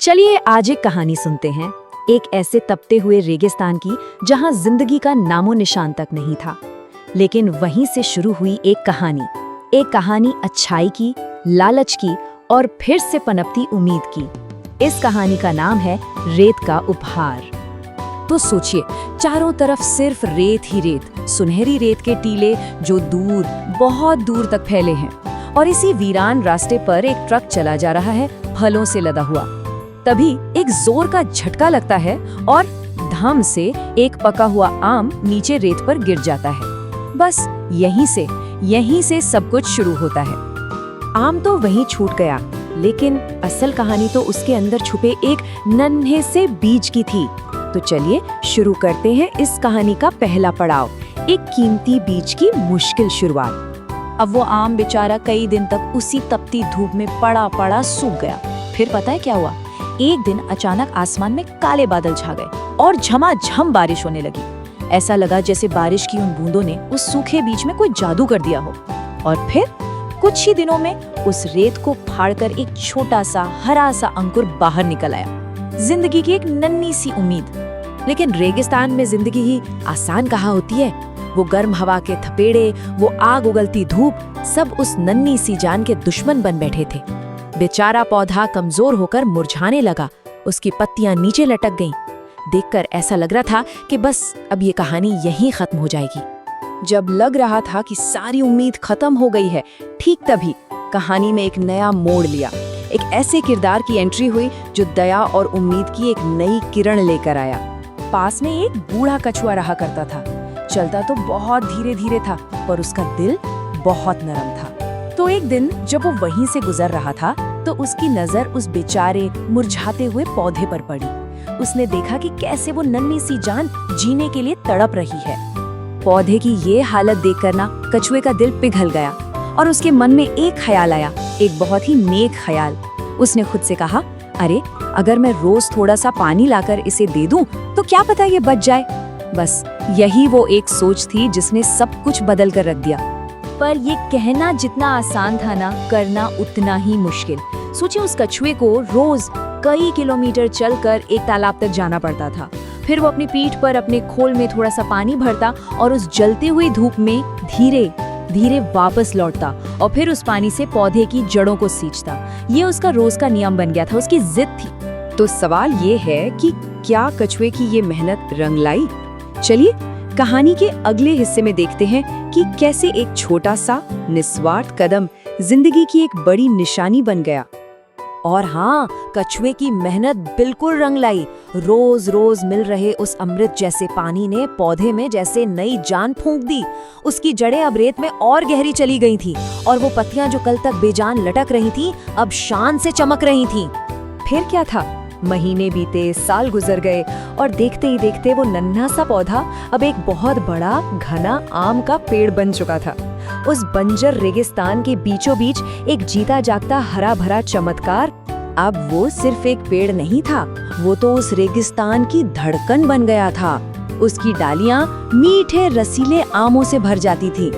चलिए आज एक कहानी सुनते हैं, एक ऐसे तपते हुए रेगिस्तान की जहां जिंदगी का नामो निशान तक नहीं था। लेकिन वहीं से शुरू हुई एक कहानी अच्छाई की, लालच की और फिर से पनपती उम्मीद की। इस कहानी का नाम है रेत का उपहार। तो सोचिए, चारों तरफ सिर्फ रेत ही रेत, सुनहरी रेत के टीले जो दूर, बहुत दूर तक फैले हैं। और इसी वीरान रास्ते पर एक ट्रक चला जा रहा है, फलों से लदा हुआ। तभी एक जोर का झटका लगता है और धम से एक पका हुआ आम नीचे रेत पर गिर जाता है। बस यहीं से सब कुछ शुरू होता है। आम तो वहीं छूट गया, लेकिन असल कहानी तो उसके अंदर छुपे एक नन्हे से बीज की थी। तो चलिए शुरू करते हैं इस कहानी का पहला पड़ाव, एक कीमती बीज की मुश्किल शुरुआत। अब वो आम बेचारा कई दिन तक उसी तपती धूप में पड़ा सूख गया। फिर पता है क्या हुआ? एक दिन अचानक आसमान में काले बादल छा गए और झमाझम बारिश होने लगी। ऐसा लगा जैसे बारिश की उन बूंदों ने उस सूखे बीज में कोई जादू कर दिया हो। और फिर कुछ ही दिनों में उस रेत को फाड़कर एक छोटा सा हरा सा अंकुर बाहर निकल आया, जिंदगी की एक नन्ही सी उम्मीद। लेकिन रेगिस्तान में जिंदगी ही आसान कहाँ होती है। वो गर्म हवा के थपेड़े, वो आग उगलती धूप, सब उस नन्ही सी जान के दुश्मन बन बैठे थे। बेचारा पौधा कमजोर होकर मुरझाने लगा, उसकी पत्तियां नीचे लटक गईं। देखकर ऐसा लग रहा था कि बस अब ये कहानी यहीं खत्म हो जाएगी। जब लग रहा था कि सारी उम्मीद खत्म हो गई है, ठीक तभी कहानी में एक नया मोड़ लिया। एक ऐसे किरदार की एंट्री हुई जो दया और उम्मीद की एक नई किरण लेकर आया। पास में एक बूढ़ा कछुआ रहा करता था। चलता तो बहुत धीरे धीरे था, पर उसका दिल बहुत नरम था। तो एक दिन जब वो वहीं से गुजर रहा था, तो उसकी नजर उस बेचारे मुरझाते हुए पौधे पर पड़ी। उसने देखा कि कैसे वो नन्ही सी जान जीने के लिए तड़प रही है। पौधे की ये हालत देखकर ना कछुए का दिल पिघल गया और उसके मन में एक ख्याल आया, एक बहुत ही नेक ख्याल। उसने खुद से कहा, अरे अगर मैं रोज थोड़ा सा पानी लाकर इसे दे दूं, तो क्या पता ये बच जाए। बस यही वो एक सोच थी जिसने सब कुछ बदल कर रख दिया। पर ये कहना जितना आसान था ना, करना उतना ही मुश्किल। सोचिए, उस कछुए को रोज कई किलोमीटर चलकर एक तालाब तक जाना पड़ता था। फिर वो अपनी पीठ पर अपने खोल में थोड़ा सा पानी भरता और उस जलती हुई धूप में धीरे धीरे वापस लौटता और फिर उस पानी से पौधे की जड़ों को सींचता। ये उसका रोज का नियम बन गया था, उसकी जिद थी। तो सवाल ये है कि क्या कछुए की ये मेहनत रंग लाई? चलिए कहानी के अगले हिस्से में देखते हैं कि कैसे एक छोटा सा निस्वार्थ कदम जिंदगी की एक बड़ी निशानी बन गया। और हाँ, कछुए की मेहनत बिल्कुल रंग लाई। रोज रोज मिल रहे उस अमृत जैसे पानी ने पौधे में जैसे नई जान फूंक दी। उसकी जड़ें अब रेत में और गहरी चली गई थी और वो पत्तियां जो कल तक बेजान लटक रही थीं, अब शान से चमक रही थीं। फिर क्या था? महीने बीते, साल गुजर गए और देखते ही देखते वो नन्हा सा पौधा अब एक बहुत बड़ा घना आम का पेड़ बन चुका था। उस बंजर रेगिस्तान के बीचों बीच एक जीता जागता हरा भरा चमत्कार। अब वो सिर्फ एक पेड़ नहीं था, वो तो उस रेगिस्तान की धड़कन बन गया था। उसकी डालियां मीठे रसीले आमों से भर जाती थी।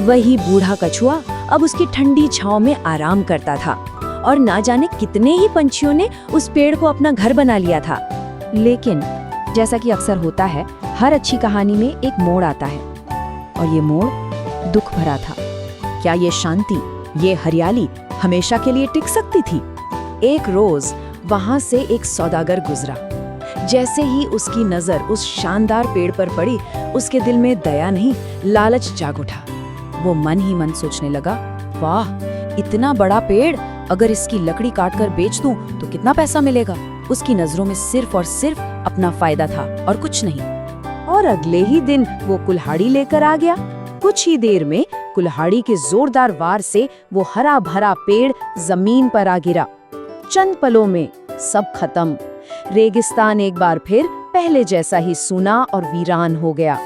वही बूढ़ा कछुआ अब उसकी ठंडी छांव में आराम करता था और ना जाने कितने ही पंछियों ने उस पेड़ को अपना घर बना लिया था। लेकिन जैसा कि अक्सर होता है, हर अच्छी कहानी में एक मोड़ आता है और ये मोड़ दुख भरा था। क्या ये शांति, ये हरियाली हमेशा के लिए टिक सकती थी? एक रोज वहां से एक सौदागर गुजरा। जैसे ही उसकी नजर उस शानदार पेड़ पर पड़ी, उसके दिल में दया नहीं, लालच जाग उठा। वो मन ही मन सोचने लगा, वाह, इतना बड़ा पेड़, अगर इसकी लकड़ी काटकर बेच दूं तो कितना पैसा मिलेगा। उसकी नजरों में सिर्फ और सिर्फ अपना फायदा था और कुछ नहीं। और अगले ही दिन वो कुल्हाड़ी लेकर आ गया। कुछ ही देर में कुल्हाड़ी के जोरदार वार से वो हरा भरा पेड़ जमीन पर आ गिरा। चंद पलों में सब खत्म। रेगिस्तान एक बार फिर पहले जैसा ही सूना और वीरान हो गया।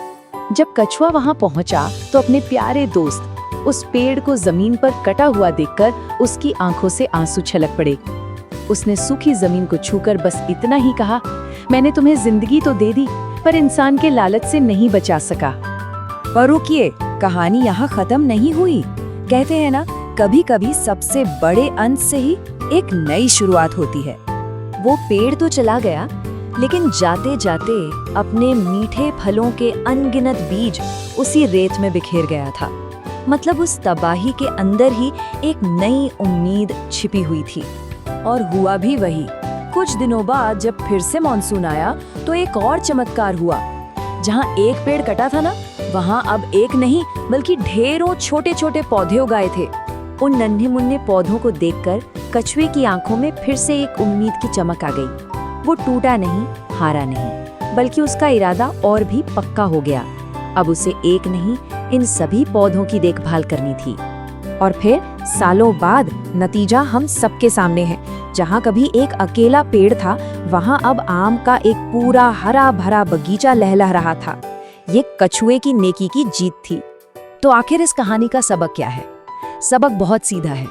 जब कछुआ वहां पहुंचा तो अपने प्यारे दोस्त उस पेड़ को जमीन पर कटा हुआ देखकर उसकी आंखों से आंसू छलक पड़े। उसने सूखी जमीन को छूकर बस इतना ही कहा, मैंने तुम्हें जिंदगी तो दे दी, पर इंसान के लालच से नहीं बचा सका। पर रुकिए, कहानी यहाँ खत्म नहीं हुई। कहते हैं ना, कभी कभी सबसे बड़े अंत से ही एक नई शुरुआत होती है। वो पेड़ तो चला गया, लेकिन जाते जाते अपने मीठे फलों के अनगिनत बीज उसी रेत में बिखेर गया था। मतलब उस तबाही के अंदर ही एक नई उम्मीद छिपी हुई थी। और हुआ भी वही। कुछ दिनों बाद जब फिर से मॉनसून आया तो एक और चमत्कार हुआ। जहाँ एक पेड़ कटा था ना, वहाँ अब एक नहीं बल्कि ढेरों छोटे छोटे पौधे उगाए थे। उन नन्हे मुन्ने पौधों को देखकर कछुए की आंखों में फिर से एक उम्मीद की चमक आ गई। वो टूटा नहीं, हारा नहीं, बल्कि उसका इरादा और भी पक्का हो गया। अब उसे एक नहीं, इन सभी पौधों की देखभाल करनी थी। और फिर सालों बाद नतीजा हम सबके सामने है। जहाँ कभी एक अकेला पेड़ था, वहाँ अब आम का एक पूरा हरा भरा बगीचा लहलहा रहा था। ये कछुए की नेकी की जीत थी। तो आखिर इस कहानी का सबक क्या है? सबक बहुत सीधा है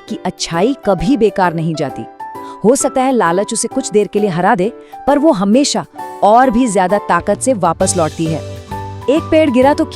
कि अच्छाई कभी बेकार नहीं जाती। हो सकता है लालच उसे कुछ देर के लिए हरा दे, पर वो हमेशा और भी ज्यादा ताकत से वापस लौटती है। एक पेड़ गिरा तो क्या